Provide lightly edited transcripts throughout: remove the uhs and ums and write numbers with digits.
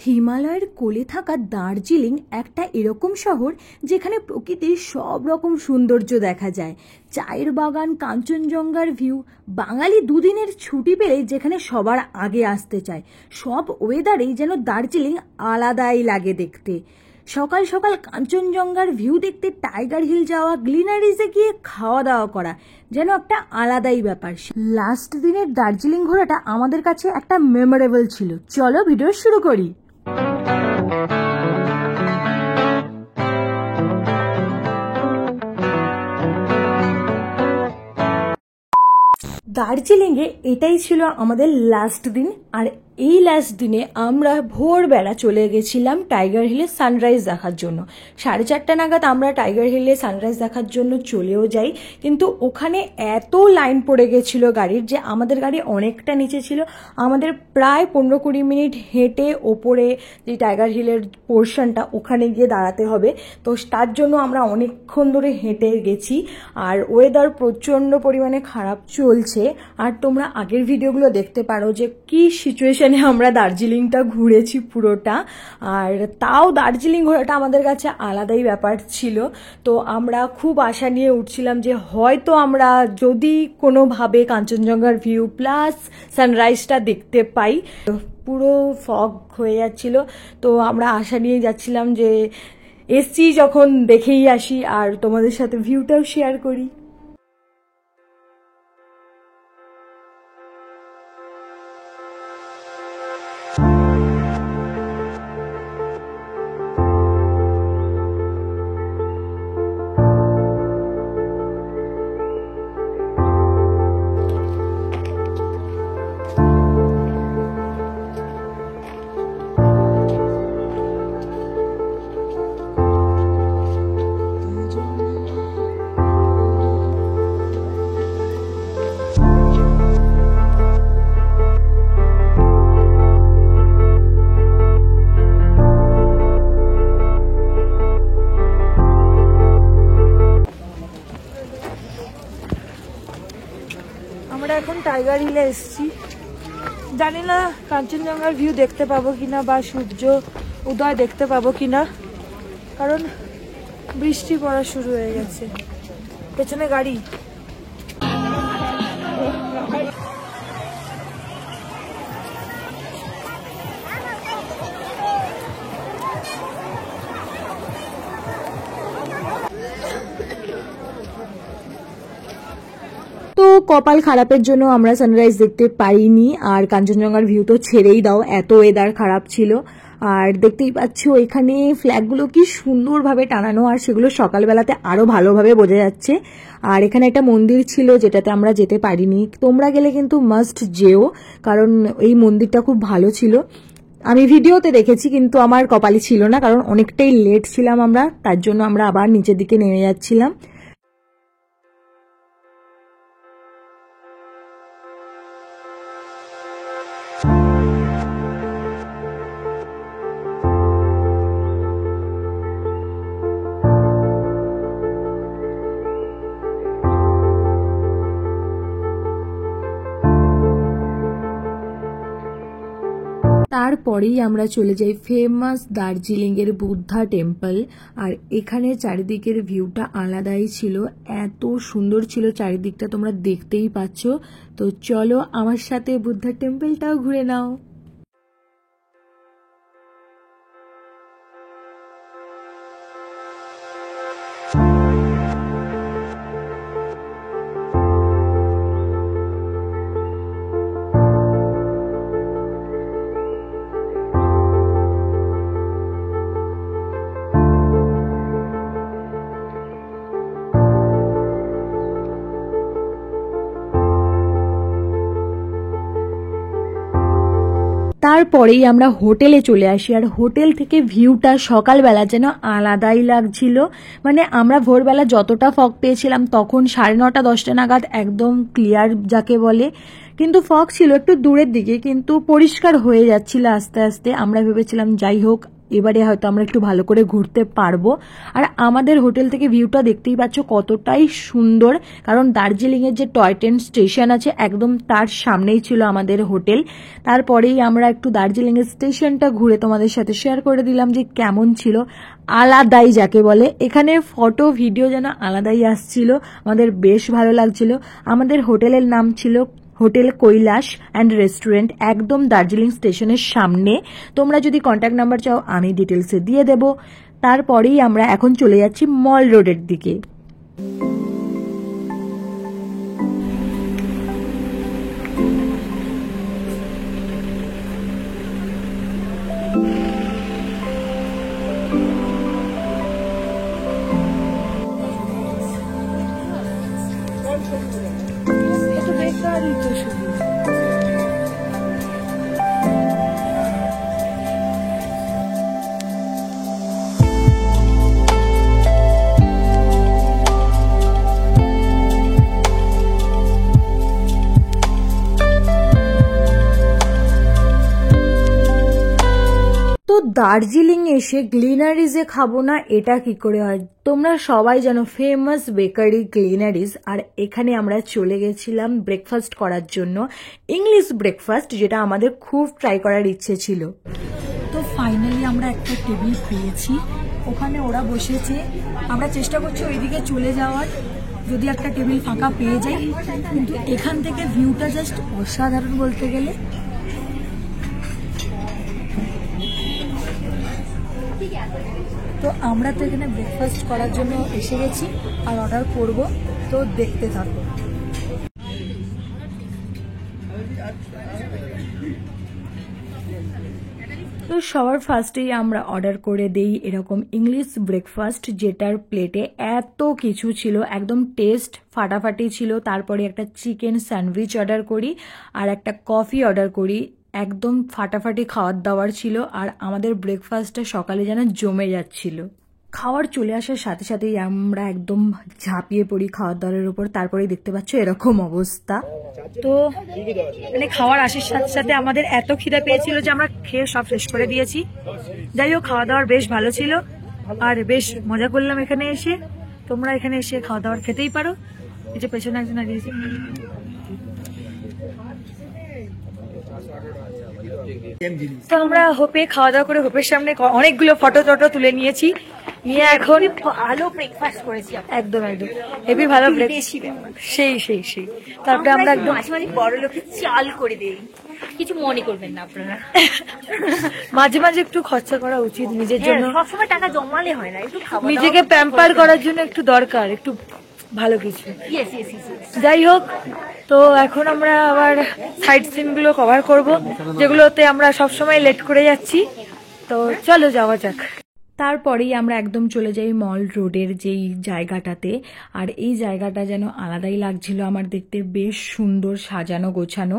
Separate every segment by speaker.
Speaker 1: হিমালয়ের কোলে থাকা দার্জিলিং একটা এরকম শহর যেখানে প্রকৃতির সব রকম সৌন্দর্য দেখা যায়। চায়ের বাগান, কাঞ্চনজঙ্ঘার ভিউ। বাঙালি দুদিনের ছুটি পেলে যেখানে সবার আগে আসতে চায়। সব ওয়েদারেই যেন দার্জিলিং আলাদাই লাগে দেখতে। সকাল সকাল কাঞ্চনজঙ্ঘার ভিউ দেখতে টাইগার হিল যাওয়া, গ্লিনারিজে গিয়ে খাওয়া দাওয়া করা যেন একটা আলাদাই ব্যাপার। লাস্ট দিনের দার্জিলিং ঘোরাটা আমাদের কাছে একটা মেমোরেবল ছিল। চলো ভিডিও শুরু করি। দার্জিলিংয়ে এটাই ছিল আমাদের লাস্ট দিন। আর এই লাস্ট দিনে আমরা ভোরবেলা চলে গেছিলাম টাইগার হিলে সানরাইজ দেখার জন্য। 4:30 নাগাদ আমরা টাইগার হিলে সানরাইজ দেখার জন্য চলেও যাই, কিন্তু ওখানে এত লাইন পড়ে গেছিল গাড়ির যে আমাদের গাড়ি অনেকটা নিচে ছিল। আমাদের প্রায় 15-20 মিনিট হেঁটে ওপরে যে টাইগার হিলের পোর্শনটা ওখানে গিয়ে দাঁড়াতে হবে। তো তার জন্য আমরা অনেকক্ষণ ধরে হেঁটে গেছি। আর ওয়েদার প্রচণ্ড পরিমাণে খারাপ চলছে। আর তোমরা আগের ভিডিওগুলো দেখতে পারো যে কি সিচুয়েশনে আমরা দার্জিলিংটা ঘুরেছি পুরোটা। আর তাও দার্জিলিং ঘোরাটা আমাদের কাছে আলাদাই ব্যাপার ছিল। তো আমরা খুব আশা নিয়ে উঠছিলাম যে হয়তো আমরা যদি কোনোভাবে কাঞ্চনজঙ্ঘার ভিউ প্লাস সানরাইজটা দেখতে পাই। পুরো ফগ হয়ে যাচ্ছিল, তো আমরা আশা নিয়ে যাচ্ছিলাম যে এসছি যখন দেখেই আসি আর তোমাদের সাথে ভিউটাও শেয়ার করি। আমরা এখন টাইগার হিলে এসেছি। জানি না কাঞ্চনজঙ্ঘার ভিউ দেখতে পাবো কিনা বা সূর্য উদয় দেখতে পাবো কিনা, কারণ বৃষ্টি পড়া শুরু হয়ে গেছে। পেছনে গাড়ি। তো কপাল খারাপের জন্য আমরা সানরাইজ দেখতে পারিনি। আর কাঞ্চনজঙ্ঘার ভিউ তো ছেড়েই দাও, এত ওয়েদার খারাপ ছিল। আর দেখতেই পাচ্ছ এখানে ফ্ল্যাগগুলো কি সুন্দরভাবে টানানো, আর সেগুলো সকালবেলাতে আরো ভালোভাবে বোঝা যাচ্ছে। আর এখানে একটা মন্দির ছিল যেটাতে আমরা যেতে পারিনি। তোমরা গেলে কিন্তু মাস্ট যেও, কারণ এই মন্দিরটা খুব ভালো ছিল। আমি ভিডিওতে দেখেছি, কিন্তু আমার কপালে ছিল না, কারণ অনেকটাই লেট ছিলাম আমরা, তার জন্য আমরা আবার নিচের দিকে নেমে যাচ্ছিলাম। তারপরেই আমরা চলে যাই ফেমাস দার্জিলিং এর বুদ্ধা টেম্পল। আর এখানে চারিদিকের ভিউটা আলাদাই ছিল, এত সুন্দর ছিল চারিদিকটা, তোমরা দেখতেই পাচ্ছ। তো চলো আমার সাথে বুদ্ধা টেম্পলটাও ঘুরে নাও। তারপরেই আমরা হোটেলে চলে আসি। আর হোটেল থেকে ভিউটা সকালবেলা যেন আলাদাই লাগছিল। মানে আমরা ভোরবেলা যতটা ফগ পেয়েছিলাম তখন 9:30-10টা নাগাদ একদম ক্লিয়ার যাকে বলে, কিন্তু ফগ ছিল একটু দূরের দিকে, কিন্তু পরিষ্কার হয়ে যাচ্ছিল আস্তে আস্তে। আমরা ভেবেছিলাম যাই হোক এবারে হয়তো আমরা একটু ভালো করে ঘুরতে পারবো। আর আমাদের হোটেল থেকে ভিউটা দেখতেই পাচ্ছ কতটাই সুন্দর, কারণ দার্জিলিংয়ের যে টয় ট্রেন স্টেশন আছে একদম তার সামনেই ছিল আমাদের হোটেল। তারপরেই আমরা একটু দার্জিলিংয়ের স্টেশনটা ঘুরে তোমাদের সাথে শেয়ার করে দিলাম যে কেমন ছিল, আলাদাই যাকে বলে। এখানে ফটো ভিডিও যেন আলাদাই আসছিল, আমাদের বেশ ভালো লাগছিল। আমাদের হোটেলের নাম ছিল হোটেল কৈলাস অ্যান্ড রেস্টুরেন্ট, একদম দার্জিলিং স্টেশনের সামনে। তোমরা যদি কন্ট্যাক্ট নাম্বার চাও আমি ডিটেলসে দিয়ে দেব। তারপরেই আমরা এখন চলে যাচ্ছি মল রোডের দিকে। দার্জিলিং এসে গ্লিনারিজে খাবো না এটা কি করে হয়? তোমরা সবাই জানো ফেমাস বেকারি গ্লিনারিজ। আর এখানে আমরা চলে গেছিলাম ব্রেকফাস্ট করার জন্য, ইংলিশ ব্রেকফাস্ট, যেটা আমাদের খুব ট্রাই করার ইচ্ছে ছিল। তো ফাইনালি আমরা একটা টেবিল পেয়েছি, ওখানে ওরা বসেছে। আমরা চেষ্টা করছি ওইদিকে চলে যাওয়ার, যদি একটা টেবিল ফাঁকা পেয়ে যাই। কিন্তু এখান থেকে ভিউটা জাস্ট অসাধারণ বলতে গেলে। তো আমরা তো এখানে ব্রেকফাস্ট করার জন্য এসে গেছি আর অর্ডার করব, তো দেখতে থাকো। তো সবার ফার্স্টেই আমরা অর্ডার করে দেই এরকম ইংলিশ ব্রেকফাস্ট, যেটার প্লেটে এত কিছু ছিল, একদম টেস্ট ফাটাফাটি ছিল। তারপরে একটা চিকেন স্যান্ডউইচ অর্ডার করি আর একটা কফি অর্ডার করি, একদম ফাটাফাটি খাওয়ার দাওয়ার ছিল। আর আমাদের ব্রেকফাস্টটা সকালে যেন জমে যাচ্ছিল। খাওয়ার চলে আসার সাথে সাথেই আমরা একদম ঝাঁপিয়ে পড়ি খাওয়ার দাওয়ারের উপর। তারপরেই দেখতে পাচ্ছ এরকম অবস্থা। তো মানে খাওয়ার আসার সাথে সাথে আমাদের এত খিদে পেয়েছিল যে আমরা খেয়ে সব শেষ করে দিয়েছি। যাই হোক, খাওয়া দাওয়ার বেশ ভালো ছিল আর বেশ মজা করলাম এখানে এসে। তোমরা এখানে এসে খাওয়া দাওয়ার খেতেই পারো। এই যে পেছনে একজন দাঁড়িয়েছে। তো আমরা হোপে খাওয়া দাওয়া করে হোপের সামনে অনেকগুলো ফটো টটো তুলে নিয়েছি, নিয়ে এখন
Speaker 2: ভালো ব্রেকফাস্ট করেছি।
Speaker 1: একদম একদম হেভি ভালো সেই সেই সেই তারপরে আমরা একদম
Speaker 2: মাঝে মাঝে বড় লোকের চাল করে দিই, কিছু মনে করবেন না আপনারা।
Speaker 1: মাঝে মাঝে একটু খরচা করা উচিত নিজের জন্য,
Speaker 2: সবসময় টাকা জমালে হয় না, একটু
Speaker 1: নিজেকে প্যাম্পার করার জন্য একটু দরকার, একটু ভালো কিছু। যাই হোক, তো এখন আমরা আবার সাইড সিন গুলো কভার করবো, যেগুলোতে আমরা সবসময় লেট করে যাচ্ছি। তো চলো যাওয়া যাক। তারপরেই আমরা একদম চলে যাই মল রোডের যেই জায়গাটাতে। আর এই জায়গাটা যেন আলাদাই লাগছিল আমার দেখতে, বেশ সুন্দর সাজানো গোছানো।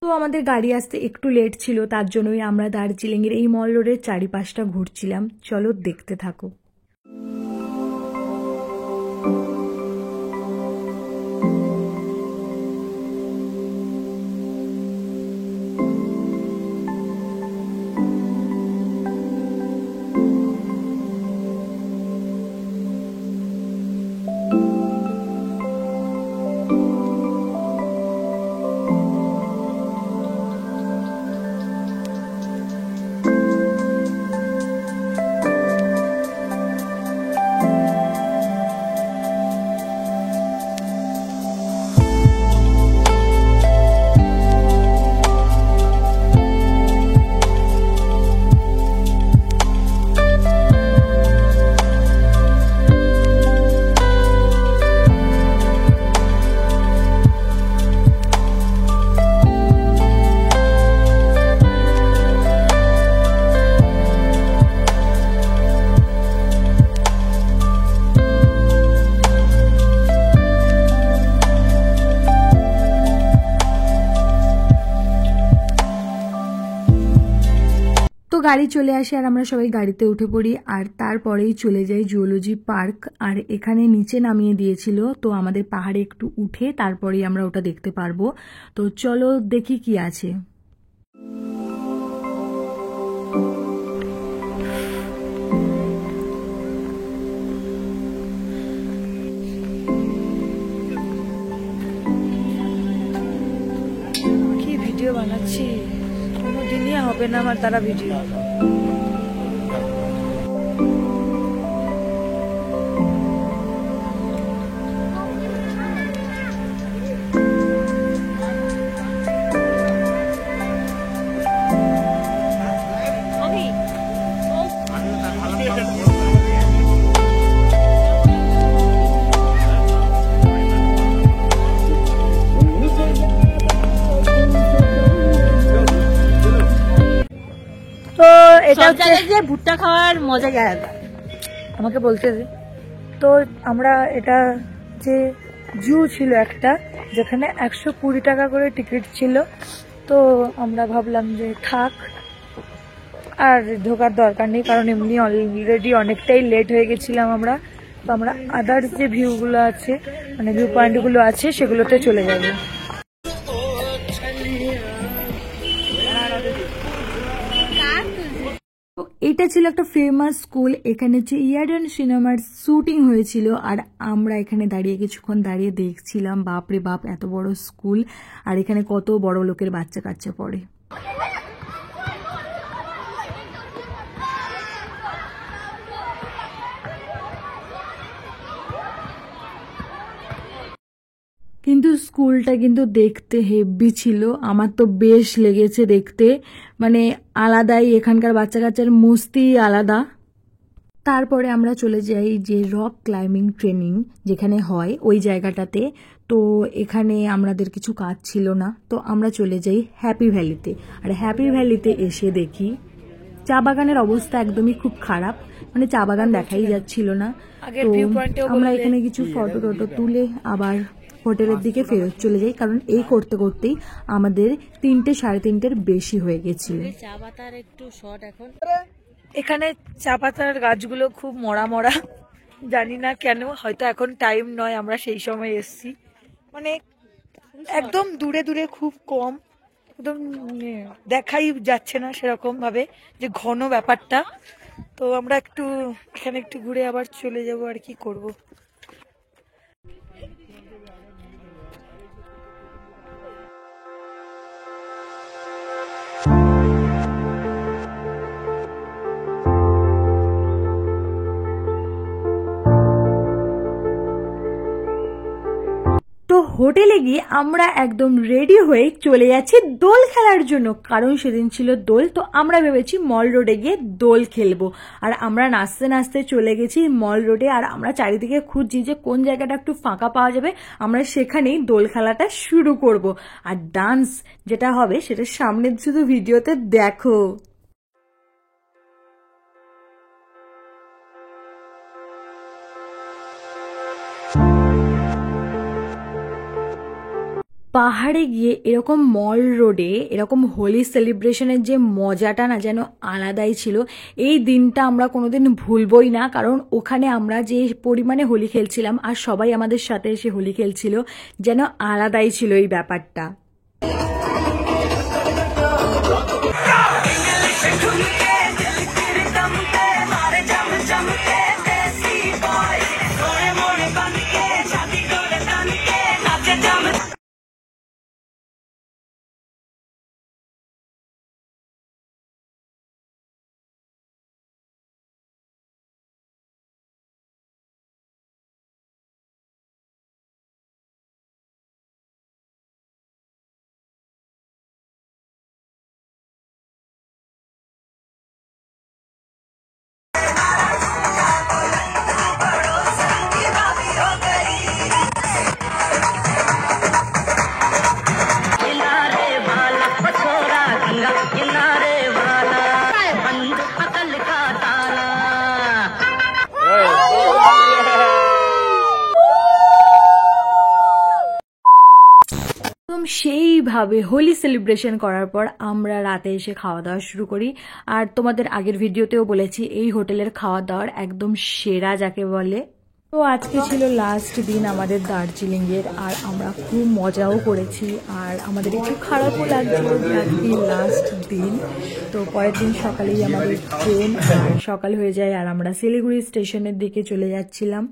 Speaker 1: তো আমাদের গাড়ি আসতে একটু লেট ছিল, তার জন্যই আমরা দার্জিলিংয়ের এই মল রোডের চারিপাশটা ঘুরছিলাম। চলো দেখতে থাকো। গাড়ি চলে আসে আর আমরা সবাই গাড়িতে উঠে পড়ি। আর তারপরেই চলে যাই জুওলজি পার্ক। আর এখানে নিচে নামিয়ে দিয়েছিল, তো আমাদের পাহাড়ে একটু উঠে তারপরেই আমরা ওটা দেখতে পারবো। তো চলো দেখি কি আছে। হবে না আমার দ্বারা ভিডিও। তো এটা
Speaker 2: যে ভুট্টা খাওয়ার মজা আলাদা,
Speaker 1: আমাকে বলতে দে। তো আমরা এটা যে জু ছিল একটা, যেখানে 120 টাকা করে টিকিট ছিল। তো আমরা ভাবলাম যে থাক, আর ঢোকার দরকার নেই, কারণ এমনি অলরেডি অনেকটাই লেট হয়ে গেছিলাম আমরা। তো আমরা আদার্স যে ভিউগুলো আছে, মানে ভিউ পয়েন্টগুলো আছে, সেগুলোতে চলে যাবো। এটা ছিল একটা ফেমাস স্কুল, এখানে হচ্ছে ইয়ারডন সিনেমার শুটিং হয়েছিল, আর আমরা এখানে দাঁড়িয়ে কিছুক্ষণ দাঁড়িয়ে দেখছিলাম। বাপরে বাপ, এত বড় স্কুল, আর এখানে কত বড় লোকের বাচ্চা কাচ্চা পড়ে। কিন্তু স্কুলটা কিন্তু দেখতে হেভি ছিল, আমার তো বেশ লেগেছে দেখতে, মানে আলাদাই, এখানকার বাচ্চা কাচ্চার মস্তি আলাদা। তারপরে আমরা চলে যাই যে রক ক্লাইম্বিং ট্রেনিং যেখানে হয় ওই জায়গাটাতে। তো এখানে আমাদের কিছু কাজ ছিল না, তো আমরা চলে যাই হ্যাপি ভ্যালিতে। আর হ্যাপি ভ্যালিতে এসে দেখি চা বাগানের অবস্থা একদমই খুব খারাপ, মানে চা বাগান দেখাই যাচ্ছিল না। তো আমরা এখানে কিছু ফটো টটো তুলে আবার হোটেলের দিকে ফেরত চলে যাই, কারণ এই করতে করতেই আমাদের 3টে সাড়ে 3টের বেশি হয়ে গেছিল।
Speaker 2: চা পাতার একটু শর্ট এখন।
Speaker 1: এখানে চা পাতার গাছগুলো খুব মরা মরা, জানি না কেন, হয়তো এখন টাইম নয়, আমরা সেই সময় এসছি, মানে একদম দূরে দূরে খুব কম, একদম দেখাই যাচ্ছে না সেরকম ভাবে যে ঘন ব্যাপারটা। তো আমরা একটু এখানে একটু ঘুরে আবার চলে যাব, আর কি করব। তো হোটেলে গিয়ে আমরা একদম রেডি হয়ে চলে যাচ্ছি দোল খেলার জন্য, কারণ সেদিন ছিল দোল। তো আমরা ভেবেছি মল রোডে গিয়ে দোল খেলবো, আর আমরা নাচতে নাচতে চলে গেছি মল রোডে। আর আমরা চারিদিকে খুঁজছি যে কোন জায়গাটা একটু ফাঁকা পাওয়া যাবে, আমরা সেখানেই দোল খেলাটা শুরু করব। আর ডান্স যেটা হবে সেটা সামনে শুধু ভিডিওতে দেখো। পাহাড়ে গিয়ে এরকম মল রোডে এরকম হোলি সেলিব্রেশনের যে মজাটা না, যেন আলাদাই ছিল। এই দিনটা আমরা কোনোদিন ভুলবই না, কারণ ওখানে আমরা যে পরিমাণে হোলি খেলছিলাম আর সবাই আমাদের সাথে এসে হোলি খেলছিল, যেন আলাদাই ছিল এই ব্যাপারটা। সেইভাবে হোলি সেলিব্রেশন করার পর আমরা রাতে এসে খাওয়া দাওয়া শুরু করি। আর তোমাদের আগের ভিডিওতেও বলেছি এই হোটেলের খাওয়া দাওয়ার একদম সেরা যাকে বলে। তো আজকে ছিল লাস্ট দিন আমাদের দার্জিলিংয়ের, আর আমরা খুব মজাও করেছি, আর আমাদের একটু খারাপও লাগছিল যে আজকে লাস্ট দিন। তো পরের দিন সকালেই আমাদের ট্রেন, আর সকাল হয়ে যায় আর আমরা শিলিগুড়ি স্টেশনের দিকে চলে যাচ্ছিলাম।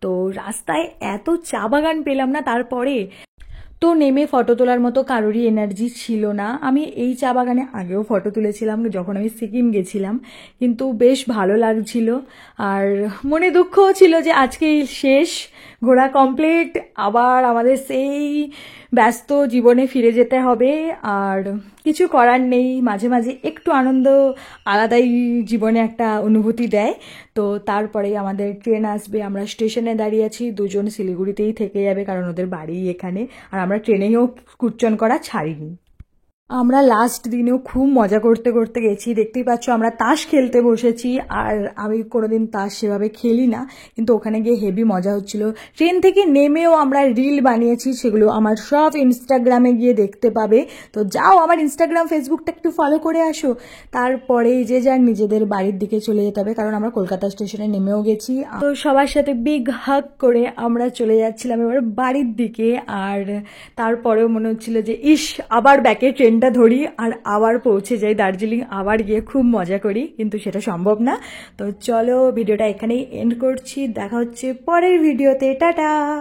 Speaker 1: তো রাস্তায় এত চা বাগান পেলাম না তারপরে। তো নেমে ফটো তোলার মতো কারোরই এনার্জি ছিল না। আমি এই চা বাগানে আগেও ফটো তুলেছিলাম যখন আমি সিকিম গেছিলাম, কিন্তু বেশ ভালো লাগছিল। আর মনে দুঃখও ছিল যে আজকেই শেষ, ঘোরা কমপ্লিট, আবার আমাদের সেই ব্যস্ত জীবনে ফিরে যেতে হবে। আর কিছু করার নেই, মাঝে মাঝে একটু আনন্দ আলাদাই জীবনে একটা অনুভূতি দেয়। তো তারপরেই আমাদের ট্রেন আসবে, আমরা স্টেশনে দাঁড়িয়ে আছি, দুজন শিলিগুড়িতেই থেকে যাবে কারণ ওদের বাড়ি এখানে, আর আমরা ট্রেনেও কুর্চন করা ছাড়িনি। আমরা লাস্ট দিনেও খুব মজা করতে করতে গেছি, দেখতেই পাচ্ছ আমরা তাস খেলতে বসেছি। আর আমি কোনোদিন তাস সেভাবে খেলি না, কিন্তু ওখানে গিয়ে হেভি মজা হচ্ছিল। ট্রেন থেকে নেমেও আমরা রিল বানিয়েছি, সেগুলো আমার সব ইনস্টাগ্রামে গিয়ে দেখতে পাবে। তো যাও আমার ইনস্টাগ্রাম ফেসবুকটা একটু ফলো করে আসো। তারপরে যে যার নিজেদের বাড়ির দিকে চলে যেতে হবে, কারণ আমরা কলকাতা স্টেশনে নেমেও গেছি। তো সবার সাথে বিগ হাগ করে আমরা চলে যাচ্ছিলাম এবার বাড়ির দিকে। আর তারপরেও মনে হচ্ছিল যে ইস, আবার ব্যাকে ট্রেনটা ধরি আর আবার পৌঁছে যাই দার্জিলিং, আবার গিয়ে খুব মজা করি, কিন্তু সেটা সম্ভব না। তো চলো ভিডিওটা এখানেই এন্ড করছি, দেখা হচ্ছে পরের ভিডিওতে, টাটা।